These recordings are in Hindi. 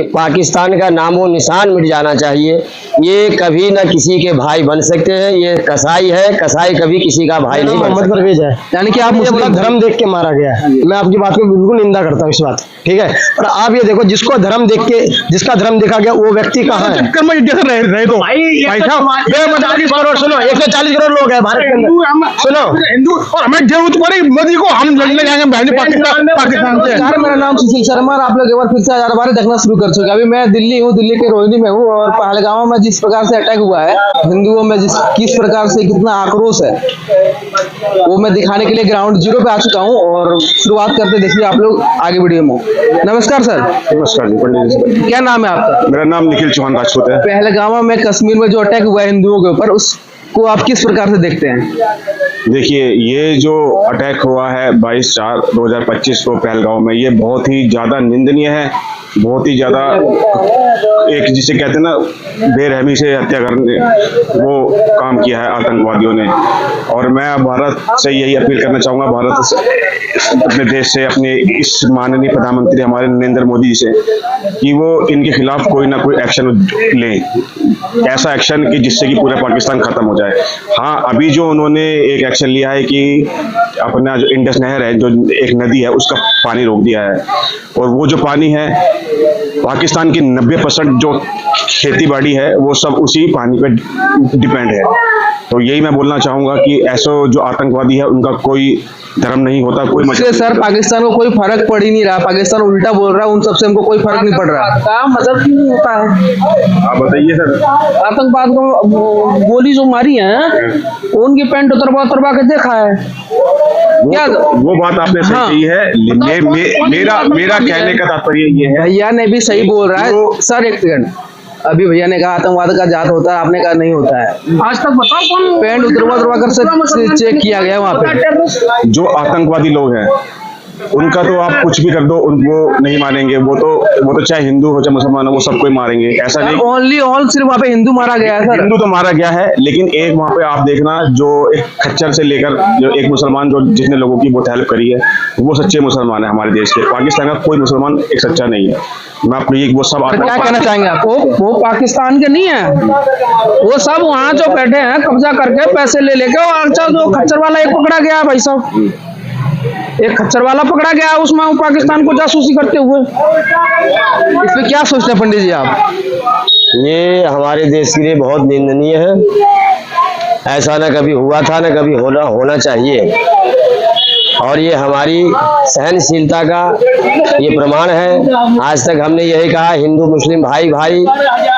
पाकिस्तान का नामो निशान मिट जाना चाहिए। ये कभी न किसी के भाई बन सकते हैं। ये कसाई है, कसाई कभी किसी का भाई नहीं बन सकता। परवेज है, यानी कि आप मुस्लिम धर्म देख के मारा गया है। मैं आपकी बात को बिल्कुल निंदा करता हूँ इस बात, ठीक है। और आप ये देखो, जिसको धर्म देख के, जिसका धर्म देखा गया वो व्यक्ति कहाँ है? चक्कर में रहे तो भाई साहब 140 करोड़, सुनो 140 करोड़ लोग हैं भारत के अंदर, सुनो हिंदू और हमें जरूरत पड़ी मोदी को हम लड़ने जाएंगे पाकिस्तान से। मेरा नाम सुशील शर्मा और आप लोग एक बार फिर से 1012 देखना शुरू कर चुके हैं। अभी मैं दिल्ली हूँ, दिल्ली के रोहिणी में हूँ और पहलगाम में जिस प्रकार से अटैक हुआ है हिंदुओं में, किस प्रकार से कितना आक्रोश है वो मैं दिखाने के लिए ग्राउंड जीरो पे आ चुका हूँ। और शुरुआत करते देखिए आप लोग आगे वीडियो में। नमस्कार सर। नमस्कार जी, पंडित जी। क्या नाम है आपका? मेरा नाम निखिल चौहान राजपूत है। पहलगाम में कश्मीर में जो अटैक हुआ है हिंदुओं के ऊपर, उसको आप किस प्रकार से देखते हैं? देखिए, ये जो अटैक हुआ है 22/4/2025 को पहलगाम में, ये बहुत ही ज़्यादा निंदनीय है, बहुत ही ज़्यादा एक जिसे कहते हैं ना बेरहमी से हत्या करने वो काम किया है आतंकवादियों ने। और मैं भारत से यही अपील करना चाहूँगा, भारत से, अपने देश से, अपने इस माननीय प्रधानमंत्री हमारे नरेंद्र मोदी जी से, कि वो इनके खिलाफ कोई ना कोई एक्शन लें, ऐसा एक्शन कि जिससे कि पूरा पाकिस्तान खत्म हो जाए। हाँ, अभी जो उन्होंने एक एक्शन लिया है कि अपना जो इंडस नहर है, जो एक नदी है, उसका पानी रोक दिया है। और वो जो पानी है, पाकिस्तान की 90% जो खेती बाड़ी है वो सब उसी पानी पे डिपेंड है। तो यही मैं बोलना चाहूँगा कि ऐसा जो आतंकवादी है उनका कोई धर्म नहीं होता, कोई इसलिए सर पाकिस्तान को कोई फर्क पड़ ही नहीं रहा, पाकिस्तान उल्टा बोल रहा है, उन सबसे हमको कोई फर्क नहीं पड़ रहा। क्या मतलब क्यों नहीं होता है? आप बताइए सर। आतंकवाद को गोली जो मारी है उनकी पैंट उतरवा के देखा है क्या? वो बात आपने सही कही है। मेरा कहने का तात्पर्य ये है, भैया ने भी सही बोल रहा है सर। एक सेकंड, अभी भैया ने कहा आतंकवाद का जात होता है, आपने कहा नहीं होता है। आज तक बताओ कौन पैंट उतरवा कर से चेक किया गया वहाँ पे। जो आतंकवादी लोग हैं उनका तो आप कुछ भी कर दो, उनको नहीं मारेंगे। वो तो चाहे हिंदू हो चाहे मुसलमान हो, वो सबको ही मारेंगे। ऐसा नहीं ओनली सिर्फ वहाँ पे हिंदू मारा गया है सर। हिंदू तो मारा गया है, लेकिन एक वहाँ पे आप देखना, जो एक खच्चर से लेकर जो एक मुसलमान जो जितने लोगों की बहुत हेल्प करी है, वो सच्चे मुसलमान है हमारे देश के। पाकिस्तान का कोई मुसलमान एक सच्चा नहीं है। मैं अपनी वो सब क्या कहना चाहेंगे आप? वो पाकिस्तान के नहीं है, वो सब वहाँ जो बैठे हैं कब्जा करके पैसे ले लेके। और जो खच्चर वाला एक पकड़ा गया भाई साहब, एक खच्चर वाला पकड़ा गया उसमें पाकिस्तान को जासूसी करते हुए। इस पे क्या सोचते हैं पंडित जी आप? ये हमारे देश के लिए बहुत निंदनीय है। ऐसा न कभी हुआ था, न कभी होना चाहिए। और ये हमारी सहनशीलता का ये प्रमाण है। आज तक हमने यही कहा, हिंदू मुस्लिम भाई भाई,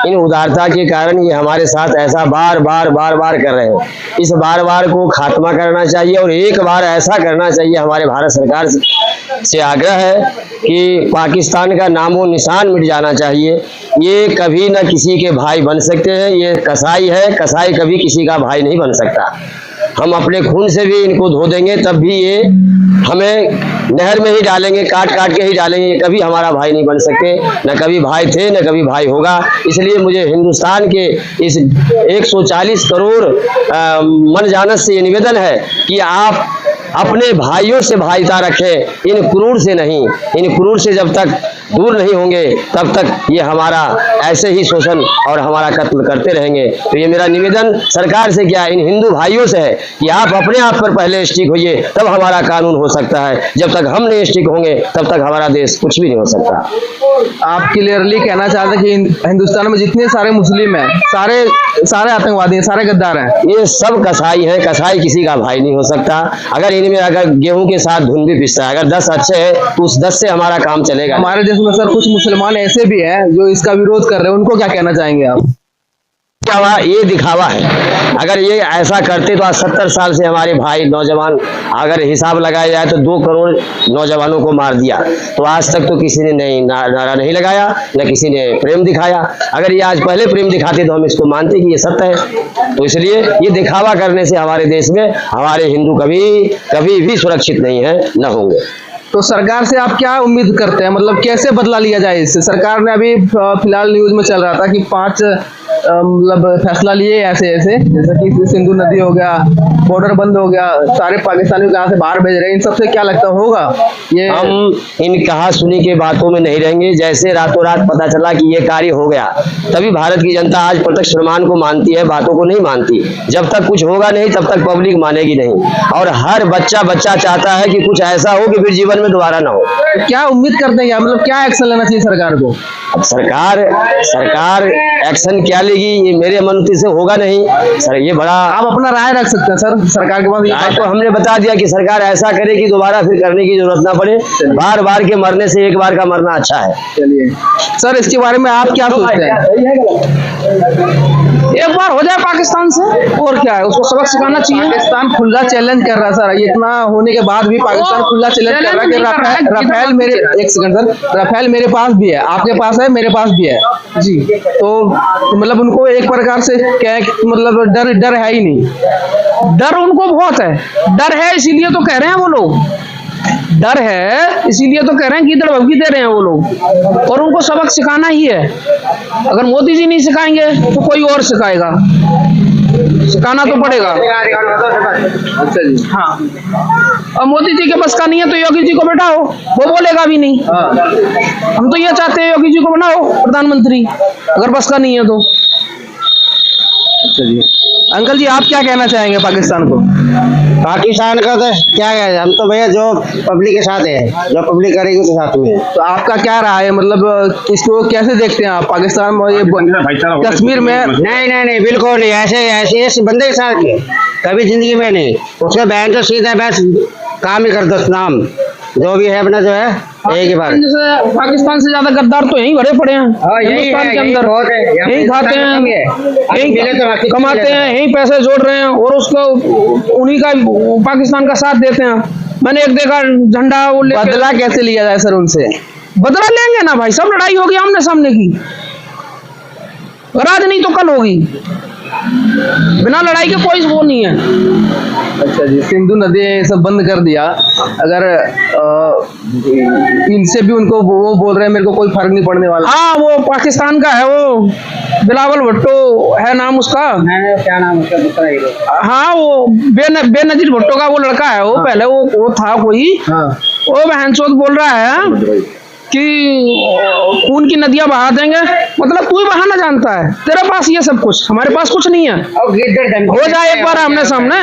इन उदारता के कारण ये हमारे साथ ऐसा बार बार कर रहे हैं। इस बार को खात्मा करना चाहिए। और एक बार ऐसा करना चाहिए, हमारे भारत सरकार से आग्रह है कि पाकिस्तान का नामो निशान मिट जाना चाहिए। ये कभी न किसी के भाई बन सकते हैं। ये कसाई है, कसाई कभी किसी का भाई नहीं बन सकता। हम अपने खून से भी इनको धो देंगे, तब भी ये हमें नहर में ही डालेंगे, काट के ही डालेंगे। ये कभी हमारा भाई नहीं बन सकते, न कभी भाई थे न कभी भाई होगा। इसलिए मुझे हिंदुस्तान के इस 140 करोड़ मन जानस से ये निवेदन है कि आप अपने भाइयों से भाईता रखें, इन क्रूर से नहीं। इन क्रूर से जब तक दूर नहीं होंगे तब तक ये हमारा ऐसे ही शोषण और हमारा कत्ल करते रहेंगे। तो ये मेरा निवेदन सरकार से क्या, इन हिंदू भाइयों से है कि आप अपने आप पर पहले स्टिक होइए, तब हमारा कानून हो सकता है। जब तक हम नहीं स्टिक होंगे तब तक हमारा देश कुछ भी नहीं हो सकता। आप क्लियरली कहना चाहते हैं कि हिंदुस्तान में जितने सारे मुस्लिम हैं, सारे आतंकवादी हैं, सारे गद्दार हैं, ये सब कसाई हैं। कसाई किसी का भाई नहीं हो सकता। अगर इनमें अगर गेहूं के साथ धुन भी पिसता है, अगर 10 अच्छे हैं तो उस 10 से हमारा काम चलेगा। हमारे देश में सर कुछ मुसलमान ऐसे भी हैं जो इसका विरोध कर रहे हैं, उनको क्या कहना चाहेंगे आप? ये दिखावा है। अगर ये ऐसा करते तो आज 70 साल से हमारे भाई नौजवान, अगर हिसाब लगाया जाए तो 2 करोड़ नौजवानों को मार दिया। तो आज तक तो किसी ने नारा नहीं लगाया, न किसी ने प्रेम दिखाया। अगर ये आज पहले प्रेम दिखाते तो हम इसको मानते कि ये सत्य है। तो इसलिए ये दिखावा करने से हमारे देश में हमारे हिंदू कभी भी सुरक्षित नहीं है, न होंगे। तो सरकार से आप क्या उम्मीद करते हैं, मतलब कैसे बदला लिया जाए इससे? सरकार ने अभी फिलहाल न्यूज में चल रहा था कि 5 मतलब फैसला लिए ऐसे ऐसे, जैसे कि सिंधु नदी हो गया, बॉर्डर बंद हो गया, सारे पाकिस्तानियों को यहाँ से बाहर भेज रहे हैं, इन सबसे क्या लगता होगा ये? हम इन कहा सुनी के बातों में नहीं रहेंगे। जैसे रातों रात पता चला कि ये कार्य हो गया, तभी भारत की जनता आज प्रत्यक्ष प्रमाण को मानती है, बातों को नहीं मानती। जब तक कुछ होगा नहीं तब तक पब्लिक मानेगी नहीं। और हर बच्चा चाहता है कि कुछ ऐसा हो कि फिर जीवन में दोबारा ना हो। तो क्या उम्मीद करते हैं, मतलब क्या एक्शन लेना चाहिए सरकार को? अब सरकार एक्शन क्या लेगी ये मेरे अनुमति से होगा नहीं सर। ये बड़ा आप अपना राय रख सकते हैं सर सरकार के पास। ये आज तो हमने बता दिया कि सरकार ऐसा करे कि दोबारा फिर करने की जरूरत ना पड़े। बार बार के मरने से एक बार का मरना अच्छा है। चलिए सर, इसके बारे में आप क्या सोचते हैं? एक बार हो जाए पाकिस्तान से, और क्या है, उसको सबक सिखाना चाहिए। पाकिस्तान खुला चैलेंज कर रहा है सर, इतना होने के बाद भी पाकिस्तान खुला चैलेंज कर रहा है कि राफेल मेरे, एक सेकंड सर, राफेल मेरे पास भी है, आपके पास है, मेरे पास भी है जी। तो मतलब उनको एक प्रकार से क्या है, मतलब डर है ही नहीं। डर उनको बहुत है, डर है इसीलिए तो कह रहे हैं वो लोग, डर है इसीलिए तो कह रहे हैं, गीदड़ भभकी दे रहे हैं वो लोग। और उनको सबक सिखाना ही है। अगर मोदी जी नहीं सिखाएंगे तो कोई और सिखाएगा, सिखाना तो पड़ेगा। अच्छा जी। हाँ, और मोदी जी के बस का नहीं है तो योगी जी को बैठाओ, वो बोलेगा भी नहीं। हम तो ये चाहते हैं योगी जी को बनाओ प्रधानमंत्री, अगर बस का नहीं है तो। अच्छा जी, अंकल जी आप क्या कहना चाहेंगे पाकिस्तान को? पाकिस्तान का तो क्या है, हम तो भैया जो पब्लिक के साथ है, जो पब्लिक करेगी उसके साथ में। तो आपका क्या राय है, मतलब इसको कैसे देखते हैं आप पाकिस्तान में, ये कश्मीर में? नहीं बिल्कुल नहीं, ऐसे इस बंदे के साथ कभी जिंदगी में नहीं। उसका बहन तो सीधा बस काम ही कर दो, नाम जो भी है अपना जो है एक ही बार। पाकिस्तान से ज्यादा गद्दार तो यहीं भरे पड़े हैं हिंदुस्तान के अंदर, यहीं खाते हैं, यहीं कमाते हैं, यहीं पैसे जोड़ रहे हैं और उसको उन्हीं का पाकिस्तान का साथ देते हैं। मैंने एक देखा झंडा वो बदला कैसे लिया जाए सर उनसे? बदला लेंगे ना भाई, सब लड़ाई होगी आमने सामने की, आज नहीं तो कल होगी, बिना लड़ाई के कोई वो नहीं है। अच्छा जी, सिंधु नदी ये सब बंद कर दिया, अगर इनसे भी उनको वो बोल रहे हैं मेरे को कोई फर्क नहीं पड़ने वाला। हाँ, वो पाकिस्तान का है, वो बिलावल भुट्टो है नाम उसका, क्या नाम उसका? हाँ वो बेनजीर भुट्टो का वो लड़का है, वो पहले वो था कोई, वो बहनचोद बोल रहा है कि खून की नदियां बहा देंगे। मतलब तू ही बहाना जानता है, तेरे पास ये सब कुछ, हमारे पास कुछ नहीं है। हो जाए एक बार आमने सामने।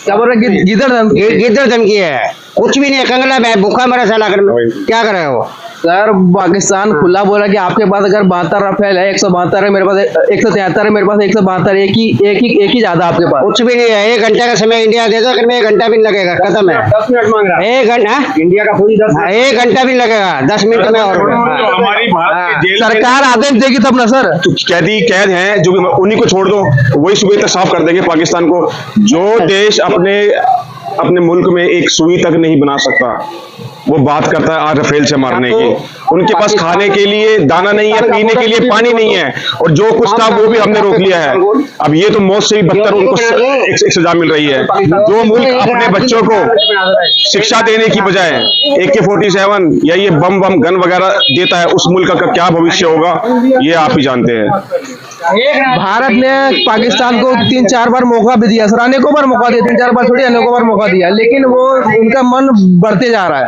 क्या बोल रहे? गिद्दड़ धमकी है, कुछ भी नहीं है। कंगला में भूखा मरा साला, क्या कर रहे हो? सर पाकिस्तान खुला बोला कि आपके पास अगर 72 राफेल है, 172 है मेरे पास, 173 है मेरे पास, 172, एक ही ज्यादा आपके पास। कुछ भी नहीं है। 1 घंटे का समय इंडिया दे दो, अगर में 1 घंटा भी नहीं लगेगा, खत्म है। 10 मिनट मांग रहा है 1 घंटा इंडिया का पूरी 10 1 घंटा भी नहीं लगेगा, 10 मिनट में और हमारी भारत के जेल सरकार आदेश देगी तब ना सर। तो कैद हैं जो उन्हीं को छोड़ दो, वही सुबह तक साफ कर देंगे पाकिस्तान को। जो देश अपने मुल्क में एक सुई तक नहीं बना सकता, वो बात करता है आज राफेल से मारने की। उनके पास खाने के लिए दाना नहीं है, पीने के लिए पानी नहीं है, और जो कुछ था वो भी हमने रोक लिया है। अब ये तो मौत से भी बदतर उनको एक सजा मिल रही है। जो मुल्क अपने बच्चों को शिक्षा देने की बजाय AK-47 या ये बम गन वगैरह देता है, उस मुल्क का क्या भविष्य होगा ये आप ही जानते हैं। भारत ने पाकिस्तान को 3-4 बार मौका भी दिया सर, अनेकों बार मौका दिया, 3-4 बार छोड़ी अनेकों बार मौका दिया, लेकिन वो उनका मन बढ़ते जा रहा है।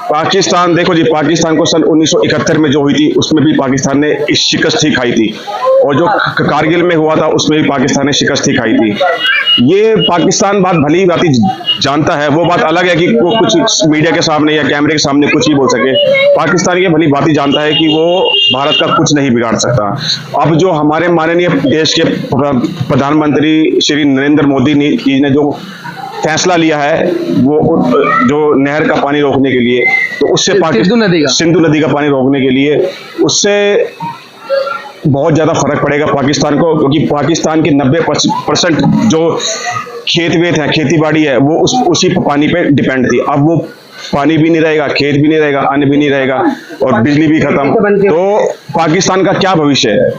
पाकिस्तान देखो जी, पाकिस्तान को सन 1971 में जो हुई थी उसमें भी पाकिस्तान ने इस शिकस्त ही खाई थी, और जो कारगिल में हुआ था उसमें भी पाकिस्तान ने शिकस्त ही खाई थी। ये पाकिस्तान बात भली बात जानता है, वो बात अलग है कि वो कुछ मीडिया के सामने या कैमरे के सामने कुछ ही बोल सके। पाकिस्तान ये भली बात जानता है कि वो भारत का कुछ नहीं बिगाड़ सकता। अब जो हमारे माननीय देश के प्रधानमंत्री श्री नरेंद्र मोदी जी ने जो फैसला लिया है, वो जो नहर का पानी रोकने के लिए, तो उससे सिंधु नदी का पानी रोकने के लिए उससे बहुत ज्यादा फर्क पड़ेगा पाकिस्तान को, क्योंकि पाकिस्तान के 90% जो खेत है, खेती बाड़ी है, वो उसी पानी पे डिपेंड थी। अब वो पानी भी नहीं रहेगा, खेत भी नहीं रहेगा, अन्न भी नहीं रहेगा और बिजली भी खत्म, तो पाकिस्तान का क्या भविष्य है?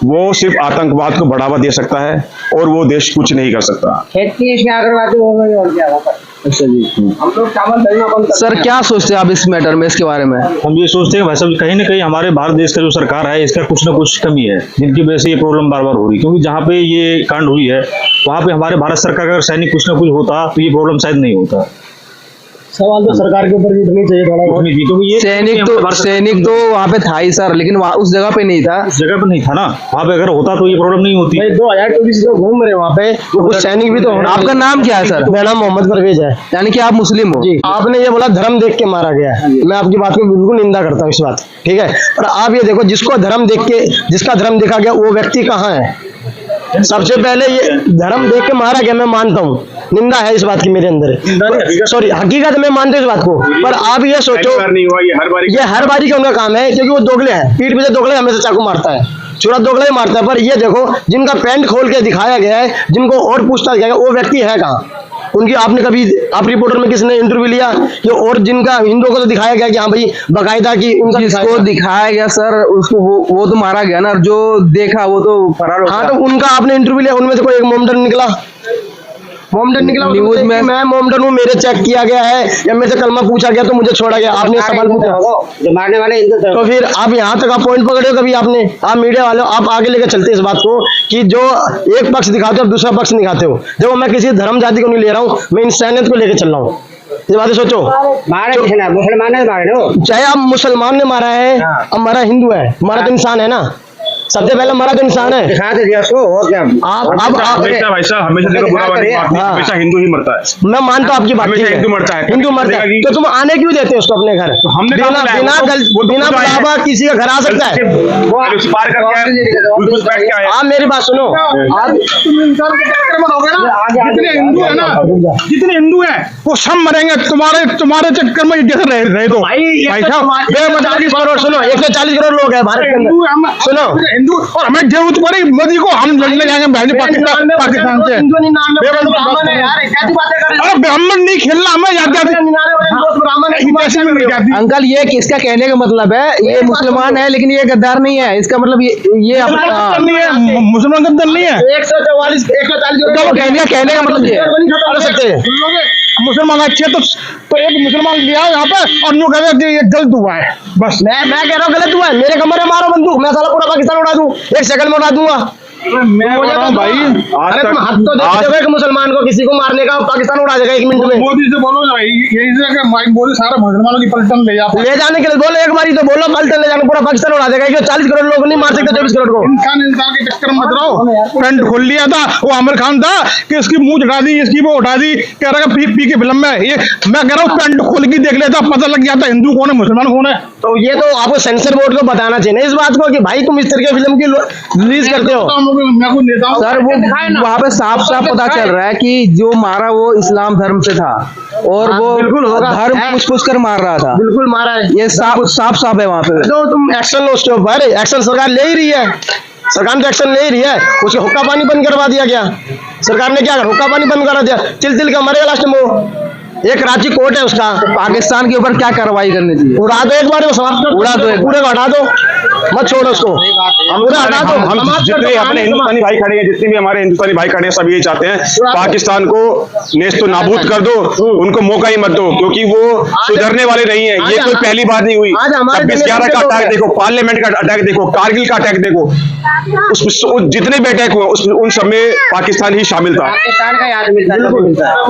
वो सिर्फ आतंकवाद को बढ़ावा दे सकता है और वो देश कुछ नहीं कर सकता। खेती इसमें आतंकवादी हो गई और क्या होगा। अच्छा जी, हम लोग चावल सर क्या सोचते हैं आप इस मैटर में, इसके बारे में? हम ये सोचते हैं भाई साहब कहीं ना कहीं हमारे भारत देश का जो सरकार है इसका कुछ ना कुछ कमी है जिनकी वजह से ये प्रॉब्लम बार बार हो रही है। क्योंकि जहाँ पे ये कांड हुई है वहाँ पे हमारे भारत सरकार का अगर सैनिक कुछ ना कुछ होता तो ये प्रॉब्लम शायद नहीं होता। सवाल तो सरकार के ऊपर भी उठनी चाहिए थोड़ा बहुत। क्योंकि ये सैनिक तो वहाँ पे था ही सर, लेकिन वहाँ उस जगह पे नहीं था। उस जगह पे नहीं था ना, वहाँ पे अगर होता तो ये प्रॉब्लम नहीं होती। 2024 से घूम रहे वहाँ पे कुछ सैनिक भी तो होना। आपका नाम क्या है सर? मेरा नाम मोहम्मद परवेज है। यानी कि आप मुस्लिम हो? जी। आपने ये बोला धर्म देख के मारा गया है, मैं आपकी बात को बिल्कुल निंदा करता हूँ इस बात, ठीक है। और आप ये देखो जिसको धर्म देख के, जिसका धर्म देखा गया वो व्यक्ति कहाँ है? सबसे पहले ये धर्म देख के मारा गया, मैं मानता हूँ, निंदा है इस बात की मेरे अंदर, सॉरी हकीकत मैं मानता हूँ इस बात को। पर आप ये सोचो नहीं हुआ, ये हर बारी का उनका काम है, क्योंकि वो दोगले हैं, पीठ पे दोगले हमेशा चाकू मारता है, चूड़ा दोगला ही मारता है। पर ये देखो जिनका पैंट खोल के दिखाया गया है, जिनको और पूछताछ किया गया, वो व्यक्ति है कहाँ? उनकी आपने कभी आप रिपोर्टर में किसने इंटरव्यू लिया? कि और जिनका हिंदुओं को तो दिखाया गया कि हाँ भाई बाकायदा की उनका जिसको दिखाया गया सर उसको वो तो मारा गया ना, और जो देखा वो तो फरार हो गया। हाँ तो उनका आपने इंटरव्यू लिया, उनमें से कोई एक मोमडन निकला, न्यूज में मैं मोमडन हूँ, मेरे चेक किया गया है, या मेरे से कलमा पूछा गया तो मुझे छोड़ा गया। आपने सवाल पूछा जो मारने वाले तो फिर आप यहाँ तक आप पॉइंट पकड़े हो कभी? आपने, आप मीडिया वाले आप आगे लेकर चलते इस बात को कि जो एक पक्ष दिखाते हो और दूसरा पक्ष दिखाते हो। देखो मैं किसी धर्म जाति को नहीं ले रहा हूँ, मैं इंसानियत को लेकर चल रहा हूँ। ये बातें सोचो, मुसलमान ने मारे, चाहे आप मुसलमान ने मारा है, अब मारा हिंदू है, मारा तो इंसान है ना, सबसे पहले मरा तो इंसान है। भाई साहब हमेशा देखो बुरा वाली बात नहीं, हमेशा हिंदू ही मरता है। मैं मानता हूँ आपकी बात, हमेशा हिंदू मरता है, हिंदू मरता है, तो तुम आने क्यों देते हो उसको अपने घर? हमने बिना बुलावा किसी का घर आ सकता है? आप मेरी बात सुनो, आप जितने हिंदू हैं वो सब मरेंगे तुम्हारे चक्कर में रह दो भाई साहब। सुनो 140 करोड़ लोग हैं भारत के अंदर, सुनो हिंदू, और हमें जरूरत पड़ी मोदी को, हम लड़ने जाएंगे पाकिस्तान से। अरे ब्राह्मण नहीं खेलना हमें याद। अंकल ये किसका कहने का मतलब है? ये मुसलमान है लेकिन ये गद्दार नहीं है, इसका मतलब ये मुसलमान गद्दार नहीं है। 144 कहने का मतलब ये मुसलमान अच्छे तो एक मुसलमान लिया यहाँ पे और यूँ कह कि ये गलत हुआ है, बस मैं कह रहा हूँ गलत हुआ है, मेरे कमरे में मारो बंदूक, मैं साला पूरा पाकिस्तान उड़ा दूं, एक सेकंड में उड़ा दूंगा। मैं बोल रहा हूँ भाई, अरे तुम हाथ तो देखते हो कि मुसलमान को किसी को मारने का, पाकिस्तान उड़ा देगा 1 मिनट में। मोदी से बोलो यही से कि मोदी सारा मुसलमानों की पलटन ले जाने के लिए बोलो, एक बारी तो बोलो पलटन ले जाने, पूरा पाकिस्तान उड़ा देगा। 140 करोड़ लोग नहीं मार सकते 24 करोड़ को। इंसान के चक्कर में मत रहो। पेंट खोल लिया था वो आमिर खान था कि इसकी मुंह उठा दी, इसकी वो उठा दी, कह रहा है पी के फिल्म में। ये मैं कह रहा हूँ पेंट खोल के देख लेता, पता लग गया था हिंदू कौन है मुसलमान कौन है। तो ये तो आपको सेंसर बोर्ड को बताना चाहिए इस बात को कि भाई तुम इस तरह की फिल्म की रिलीज करते हो। सर वो वहाँ पे साफ साफ पता चल रहा है कि जो मारा वो इस्लाम धर्म से था, और वो धर्म पूछ कर मार रहा था। बिल्कुल मारा है, ये साफ है वहाँ पे। तो तुम एक्शन लो उसके ऊपर, एक्शन सरकार ले ही रही है, सरकार तो एक्शन ले ही रही है। उसके हुक्का पानी बंद करवा दिया गया, सरकार ने क्या हुक्का पानी बंद करा दिया, तिल के मरेगा लास्ट में वो। एक कराची कोर्ट है उसका, पाकिस्तान के ऊपर क्या कार्रवाई करनी चाहिए? उड़ा दो एक बार, समाप्त उड़ा दो, पूरे को हटा दो, मत छोड़ो उसको, पूरा हटा दो। हम जितने अपने हिंदुस्तानी भाई खड़े हैं, जितने भी हमारे हिंदुस्तानी भाई खड़े हैं, सब यही चाहते हैं पाकिस्तान को नेस्तो नाबूद कर दो, उनको मौका ही मत दो, क्योंकि वो सुधरने वाले नहीं है। ये कोई पहली बात नहीं हुई। 26/11 का अटैक देखो, पार्लियामेंट का अटैक देखो, कारगिल का अटैक देखो, जितने भी अटैक हुए उन सब में पाकिस्तान ही शामिल था। पाकिस्तान का याद मिलता है।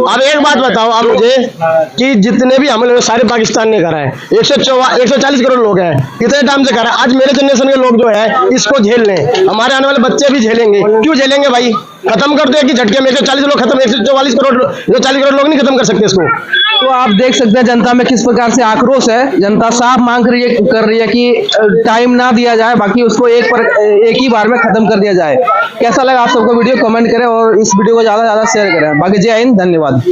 अब एक बात बताओ आप मुझे कि जितने भी हमले सारे पाकिस्तान ने करा है, 140 करोड़ लोग हैं, कितने टाइम से करा है। आज मेरे जनरेशन के लोग जो है इसको झेल लें, हमारे आने वाले बच्चे भी झेलेंगे। क्यों झेलेंगे भाई? खत्म कर दो कि झटके में 140 लोग खत्म, 144 करोड़ 140 करोड़ लोग नहीं खत्म कर सकते इसको। तो आप देख सकते हैं जनता में किस प्रकार से आक्रोश है। जनता साफ मांग कर रही है कि टाइम ना दिया जाए, बाकी उसको एक ही बार में खत्म कर दिया जाए। कैसा लगा आप सबको वीडियो? कमेंट करें और इस वीडियो को ज्यादा से ज्यादा शेयर करें। बाकी जय हिंद, धन्यवाद।